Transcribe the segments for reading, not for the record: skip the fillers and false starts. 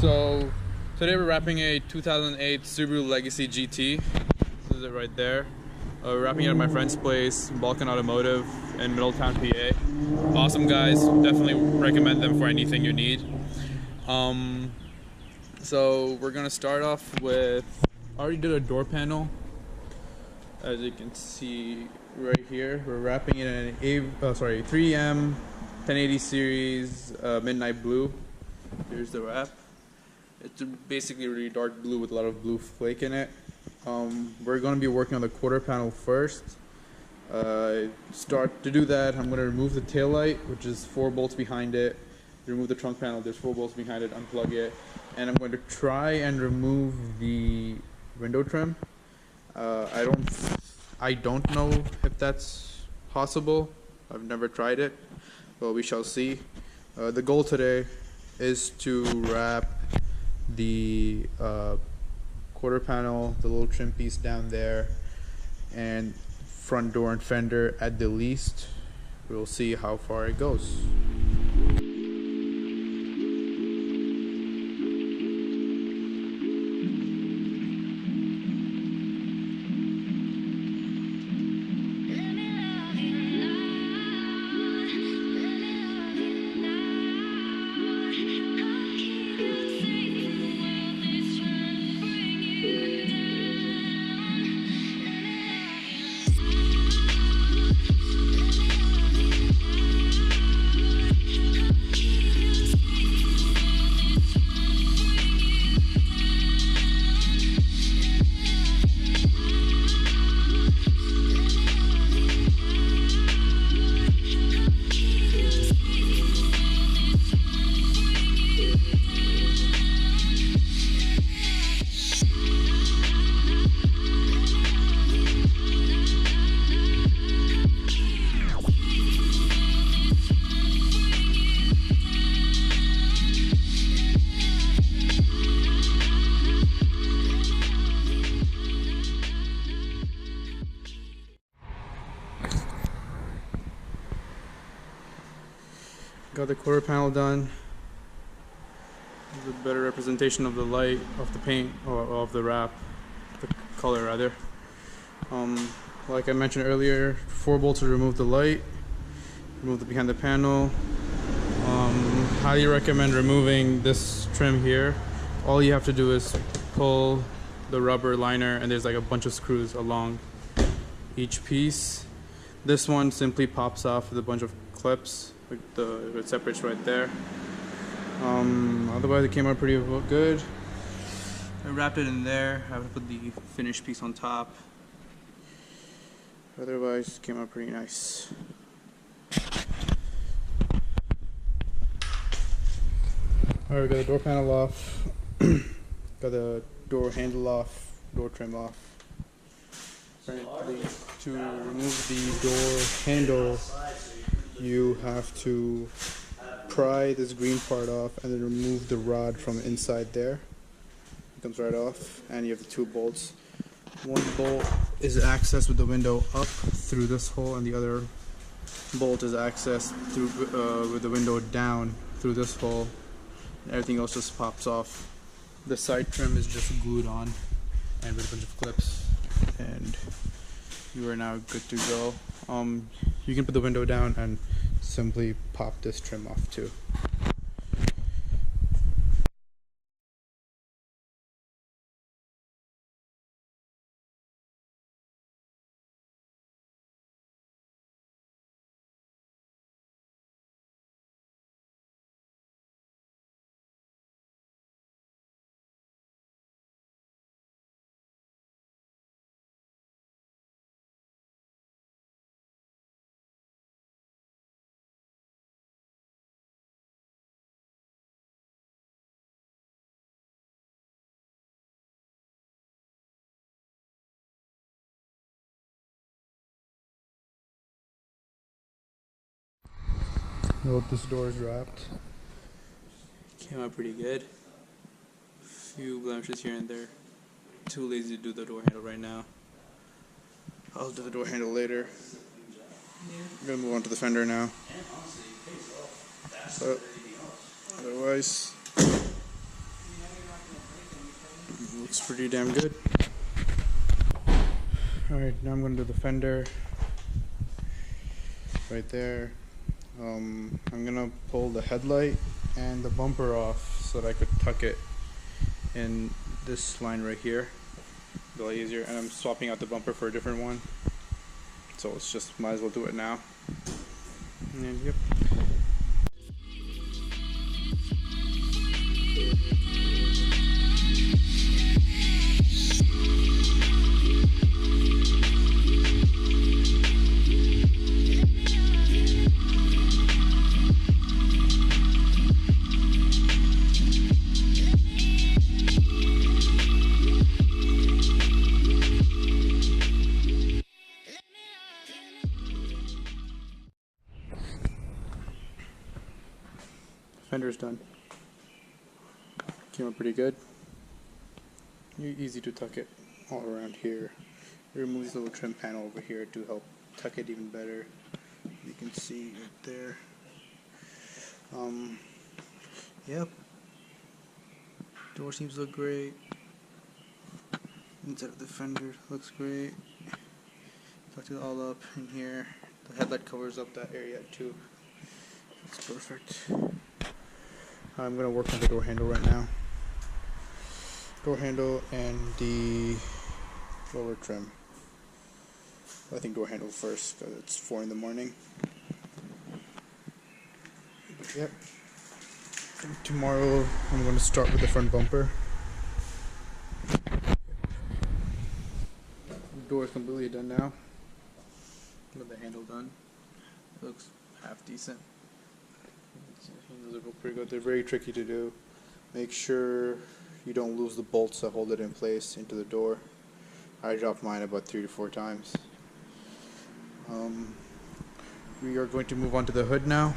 So today we're wrapping a 2008 Subaru Legacy GT. This is it right there. We're wrapping it at my friend's place, Balkan Automotive in Middletown, PA. Awesome guys, definitely recommend them for anything you need. So we're gonna start off with, I already did a door panel. As you can see right here, we're wrapping it in an 3M 1080 series midnight blue. Here's the wrap. It's basically really dark blue with a lot of blue flake in it. We're going to be working on the quarter panel first. To do that, I'm going to remove the tail light, which is 4 bolts behind it. Remove the trunk panel, there's 4 bolts behind it, unplug it. And I'm going to try and remove the window trim. I don't know if that's possible. I've never tried it, but we shall see. The goal today is to wrap the quarter panel, the little trim piece down there, and front door and fender at the least. We'll see how far it goes. Got the quarter panel done. This is a better representation of the light, of the paint, or of the wrap, the color rather. Like I mentioned earlier, 4 bolts to remove the light, remove the behind the panel. Highly recommend removing this trim here. All you have to do is pull the rubber liner, and there's like a bunch of screws along each piece. This one simply pops off with a bunch of clips. It separates right there. Otherwise it came out pretty good. I wrapped it in there. I would put the finished piece on top. Otherwise it came out pretty nice. Alright, got the door panel off. Got the door handle off, door trim off. Apparently, to remove the door handle, you have to pry this green part off and then remove the rod from inside there. It comes right off, and you have the 2 bolts. One bolt is accessed with the window up through this hole, and the other bolt is accessed through with the window down through this hole. And everything else just pops off. The side trim is just glued on and with a bunch of clips, and you are now good to go. You can put the window down and simply pop this trim off too. Note this door is wrapped. Came out pretty good. Few blemishes here and there. Too lazy to do the door handle right now. I'll do the door handle later. I'm gonna move on to the fender now. But otherwise, Looks pretty damn good. Alright, now I'm going to do the fender. Right there. I'm going to pull the headlight and the bumper off so that I could tuck it in this line right here. A little easier. And I'm swapping out the bumper for a different one. So it's just, might as well do it now. And yep. Fender's done. Came out pretty good. Easy to tuck it all around here. Remove this little trim panel over here to help tuck it even better. You can see right there. Yep. Door seems to look great. Inside of the fender looks great. Tucked it all up in here. The headlight covers up that area too. That's perfect. I'm going to work on the door handle right now. Door handle and the lower trim. I think door handle first because it's 4 in the morning. But yep. And tomorrow I'm going to start with the front bumper. The door is completely done now. With the handle done. It looks half decent. Those are pretty good. They're very tricky to do. Make sure you don't lose the bolts that hold it in place into the door. I dropped mine about 3 to 4 times. We are going to move on to the hood now.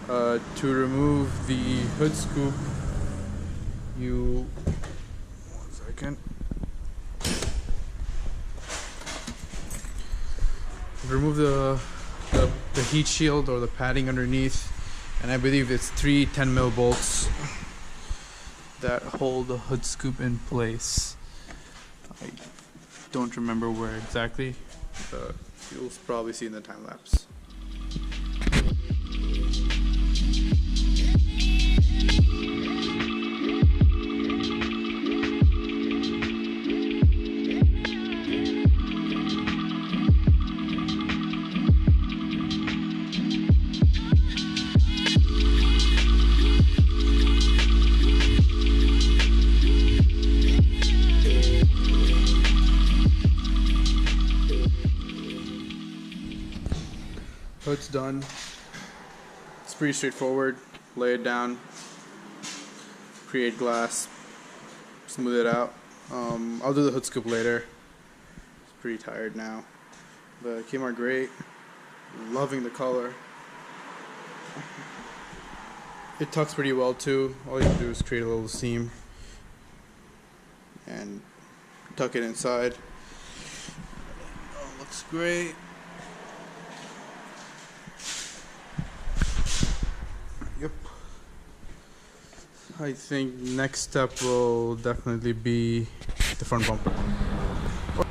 To remove the hood scoop, you... 1 second. Remove the heat shield or the padding underneath, and I believe it's 3 10mm bolts that hold the hood scoop in place. I don't remember where exactly, but you'll probably see in the time lapse. Hood's done. It's pretty straightforward. Lay it down, create glass, smooth it out. I'll do the hood scoop later. It's pretty tired now, but it came out great. Loving the color. It tucks pretty well too. All you have to do is create a little seam and tuck it inside. Oh, looks great. Yep. I think next step will definitely be the front bumper.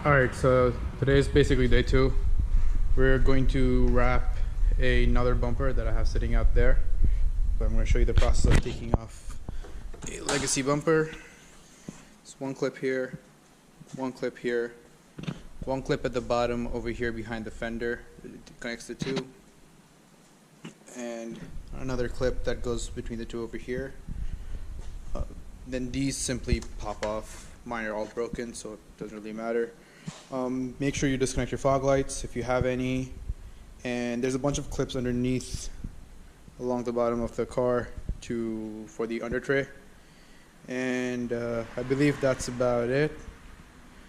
Alright, so today is basically day 2. We're going to wrap another bumper that I have sitting out there. But I'm going to show you the process of taking off a legacy bumper. It's 1 clip here, 1 clip here, 1 clip at the bottom over here behind the fender. It connects the 2. And another clip that goes between the 2 over here. Then these simply pop off. Mine are all broken, so it doesn't really matter. Make sure you disconnect your fog lights if you have any. And there's a bunch of clips underneath along the bottom of the car for the under tray. And I believe that's about it.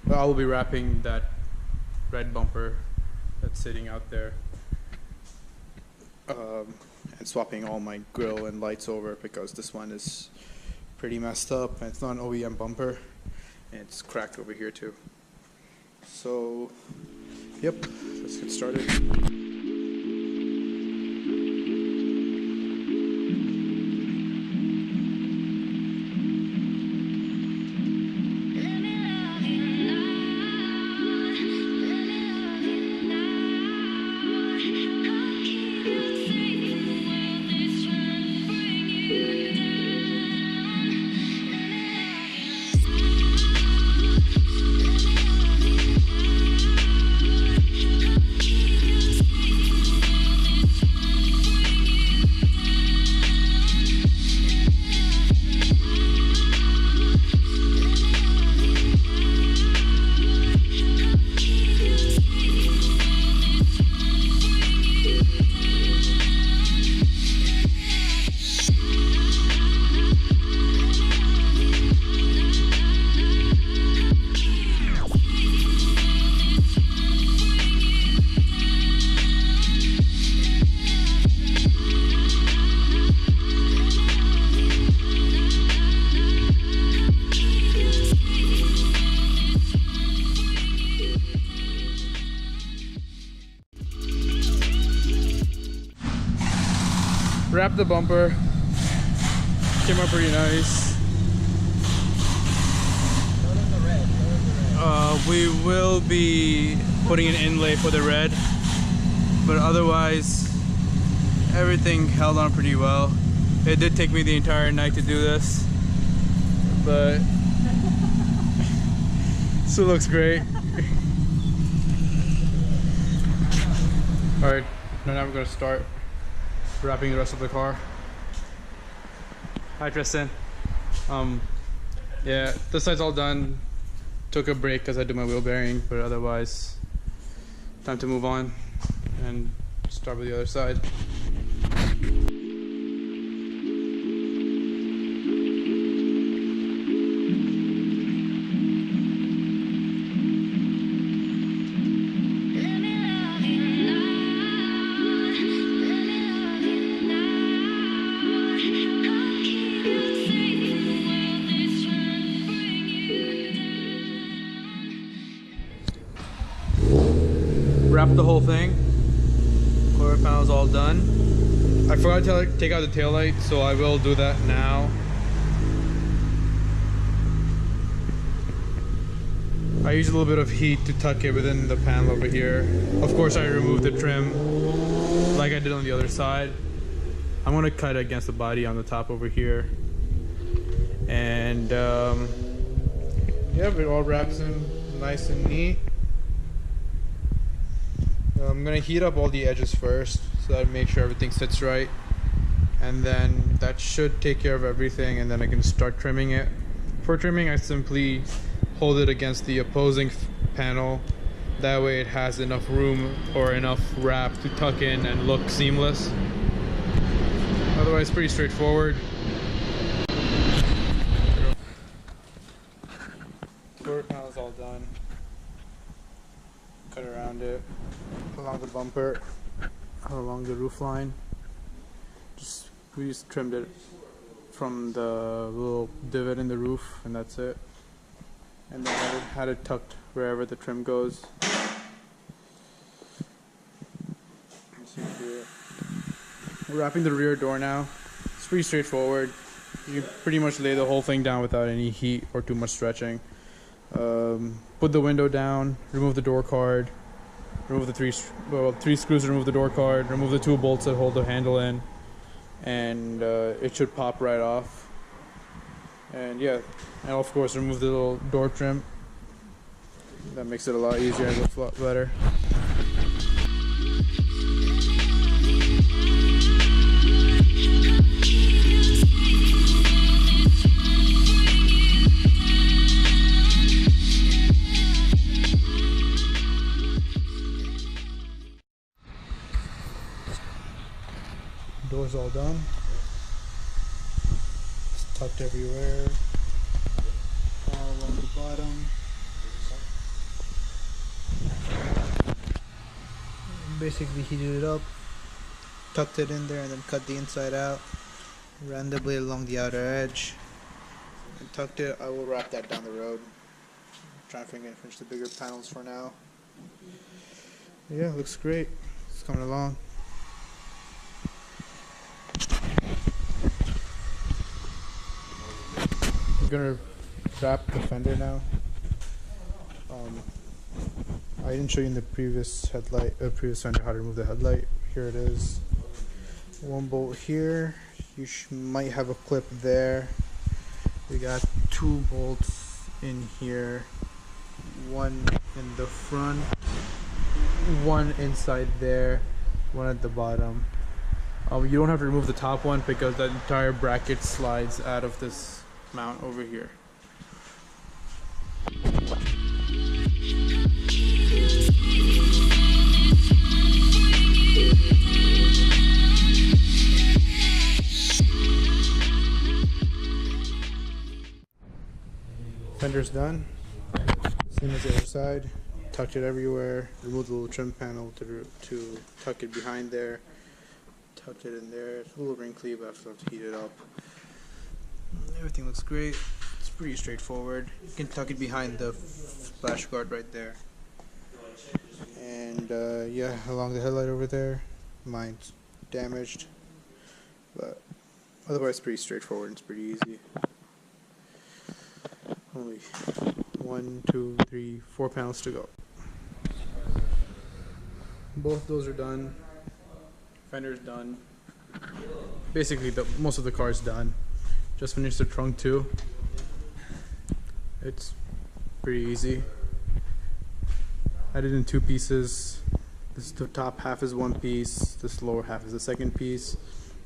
But I will be wrapping that red bumper that's sitting out there. And swapping all my grille and lights over because this one is pretty messed up and it's not an OEM bumper and it's cracked over here too. So, yep, let's get started. wrapped the bumper. Came out pretty nice. We will be putting an inlay for the red, but otherwise everything held on pretty well. It did take me the entire night to do this, but still looks great. Alright, now we're gonna start wrapping the rest of the car. Hi Tristan. Yeah, this side's all done. Took a break because I did my wheel bearing, but otherwise time to move on and start with the other side. Wrapped the whole thing. Quarter panel's all done. I forgot to take out the taillight, so I will do that now. I use a little bit of heat to tuck it within the panel over here. Of course, I removed the trim like I did on the other side. I'm gonna cut against the body on the top over here. And yeah, it all wraps in nice and neat. I'm gonna heat up all the edges first so that I make sure everything sits right, and then that should take care of everything, and then I can start trimming it. For trimming, I simply hold it against the opposing panel. That way it has enough room or enough wrap to tuck in and look seamless. Otherwise, pretty straightforward. Quarter panel is all done. Cut around it, along the bumper, along the roof line. We just trimmed it from the little divot in the roof, and that's it. And then I had it tucked wherever the trim goes. We're wrapping the rear door now. It's pretty straightforward. You can pretty much lay the whole thing down without any heat or too much stretching. Put the window down, remove the door card, remove the three screws to remove the door card, remove the 2 bolts that hold the handle in, and it should pop right off. And yeah, and of course remove the little door trim. That makes it a lot easier and looks a lot better. Doors all done. It's tucked everywhere. All along the bottom. Basically heated it up, tucked it in there, and then cut the inside out. Ran the blade along the outer edge and tucked it. I will wrap that down the road. Trying to finish the bigger panels for now. Yeah, looks great. It's coming along. Gonna wrap the fender now. I didn't show you in the previous previous fender how to remove the headlight. Here it is. 1 bolt here. You might have a clip there. We got 2 bolts in here. 1 in the front, 1 inside there, 1 at the bottom. You don't have to remove the top one because that entire bracket slides out of this mount over here. Fender's done. Same as the other side. Tucked it everywhere. Removed the little trim panel to tuck it behind there. Tucked it in there. It's a little wrinkly, but I still have to heat it up. Everything looks great. It's pretty straightforward. You can tuck it behind the splash guard right there. And yeah, along the headlight over there. Mine's damaged, but Otherwise, pretty straightforward. It's pretty easy. Only 1, 2, 3, 4 panels to go. Both those are done. Fender's done. Basically, most of the car is done. Just finished the trunk too. It's pretty easy. I did it in 2 pieces. The top half is 1 piece. This lower half is the second piece.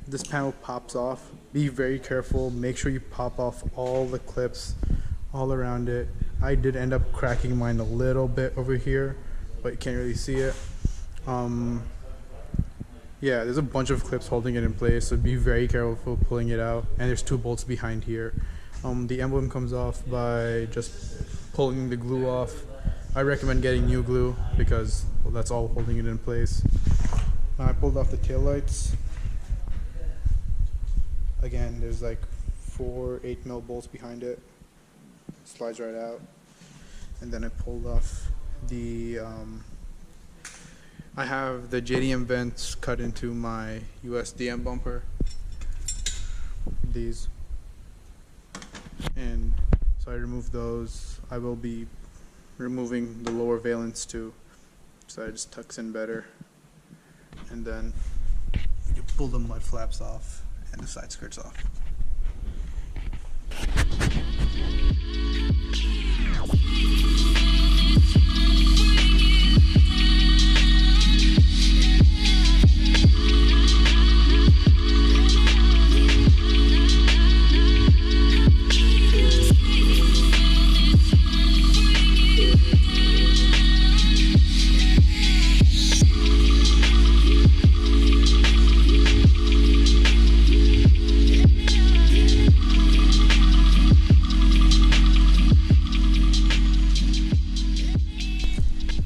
This panel pops off. Be very careful. Make sure you pop off all the clips all around it. I did end up cracking mine a little bit over here, but you can't really see it. Yeah, there's a bunch of clips holding it in place, so be very careful pulling it out. And there's 2 bolts behind here. The emblem comes off by just pulling the glue off. I recommend getting new glue because, well, that's all holding it in place. Now I pulled off the taillights. Again, there's like 4 8mm bolts behind it. Slides right out. And then I pulled off the I have the JDM vents cut into my USDM bumper. These. And so I removed those. I will be removing the lower valence too, so it just tucks in better. And then you pull the mud flaps off and the side skirts off.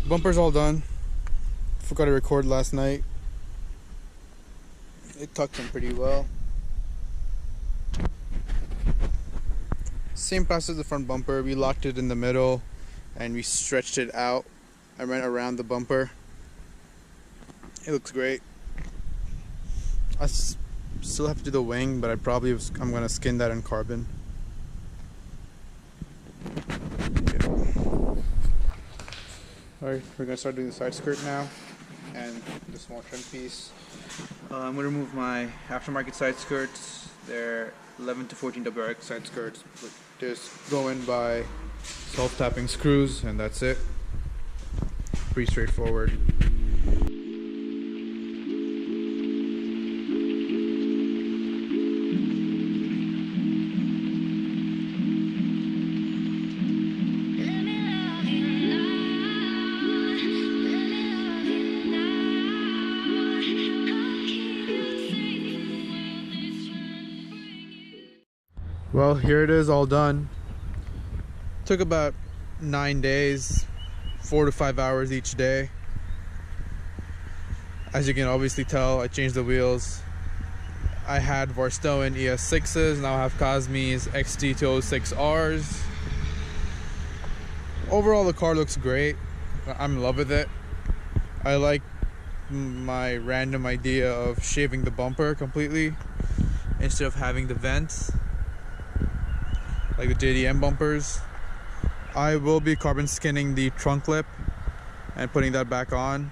Bumper's all done. Forgot to record last night. It tucked in pretty well. Same process as the front bumper. We locked it in the middle and we stretched it out. I ran around the bumper. It looks great. I still have to do the wing, but I'm gonna skin that in carbon. Alright, we're going to start doing the side skirt now and the small trim piece. I'm going to remove my aftermarket side skirts. They're 11 to 14 WRX side skirts. But just go in by self-tapping screws and that's it. Pretty straightforward. Well, here it is all done. Took about 9 days, 4 to 5 hours each day. As you can obviously tell, I changed the wheels. I had Varstoen ES6s, now I have Cosme's XT206Rs. Overall, the car looks great. I'm in love with it. I like my random idea of shaving the bumper completely instead of having the vents like the JDM bumpers. I will be carbon skinning the trunk lip and putting that back on.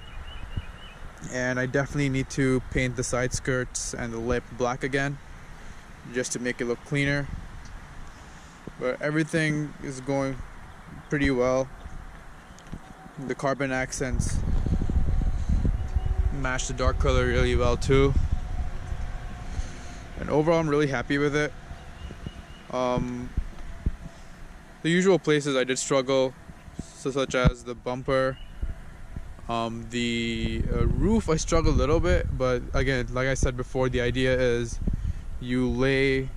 And I definitely need to paint the side skirts and the lip black again just to make it look cleaner. But everything is going pretty well. The carbon accents match the dark color really well too. And overall, I'm really happy with it. The usual places I did struggle, such as the bumper, the roof, I struggled a little bit, but again, like I said before, the idea is you lay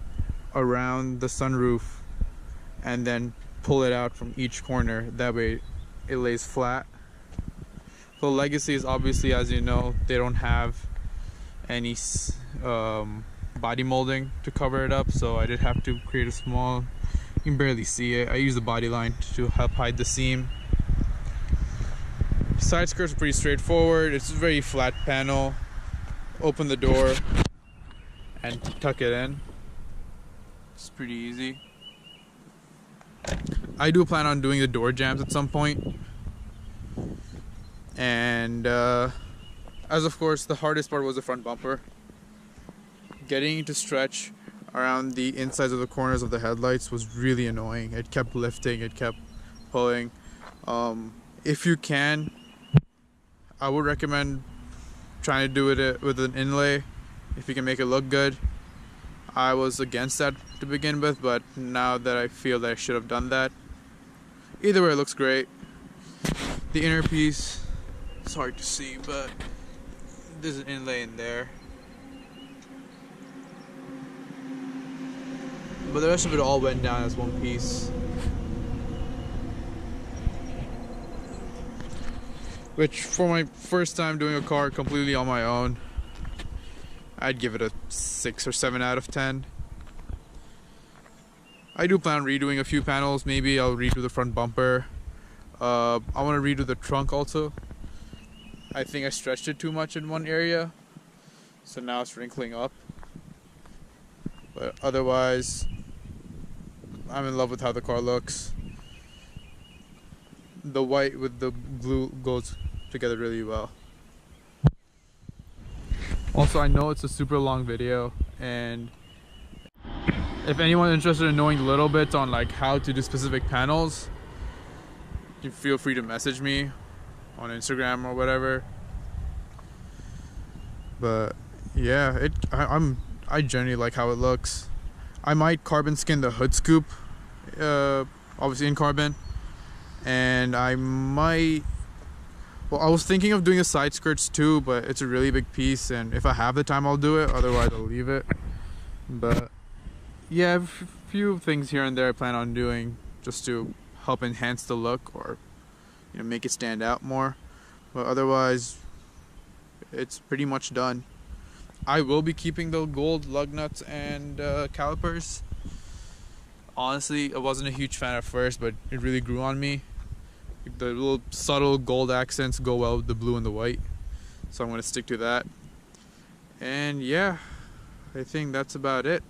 around the sunroof and then pull it out from each corner. That way it lays flat. The Legacy is obviously, as you know, they don't have any body molding to cover it up, so I did have to create a small, you can barely see it, I use the body line to help hide the seam. Side skirts are pretty straightforward. It's a very flat panel. Open the door and tuck it in. It's pretty easy. I do plan on doing the door jambs at some point. And as of course, the hardest part was the front bumper. Getting it to stretch around the insides of the corners of the headlights was really annoying. It kept lifting, it kept pulling. If you can, I would recommend trying to do it with an inlay if you can make it look good. I was against that to begin with, but now that I feel that I should have done that. Either way, it looks great. The inner piece, it's hard to see, but there's an inlay in there. But the rest of it all went down as one piece. Which, for my first time doing a car completely on my own, I'd give it a 6 or 7 out of 10. I do plan on redoing a few panels. Maybe I'll redo the front bumper. I want to redo the trunk also. I think I stretched it too much in one area, so now it's wrinkling up. But otherwise, I'm in love with how the car looks. The white with the blue goes together really well. Also, I know it's a super long video, and if anyone's interested in knowing little bits on like how to do specific panels, you feel free to message me on Instagram or whatever. But yeah, I generally like how it looks. I might carbon skin the hood scoop, obviously in carbon, and I might. Well, I was thinking of doing the side skirts too, but it's a really big piece, and if I have the time, I'll do it. Otherwise, I'll leave it. But yeah, a few things here and there I plan on doing just to help enhance the look, or make it stand out more. But otherwise, it's pretty much done. I will be keeping the gold lug nuts and calipers. Honestly, I wasn't a huge fan at first, but it really grew on me. The little subtle gold accents go well with the blue and the white, so I'm going to stick to that. And yeah, I think that's about it.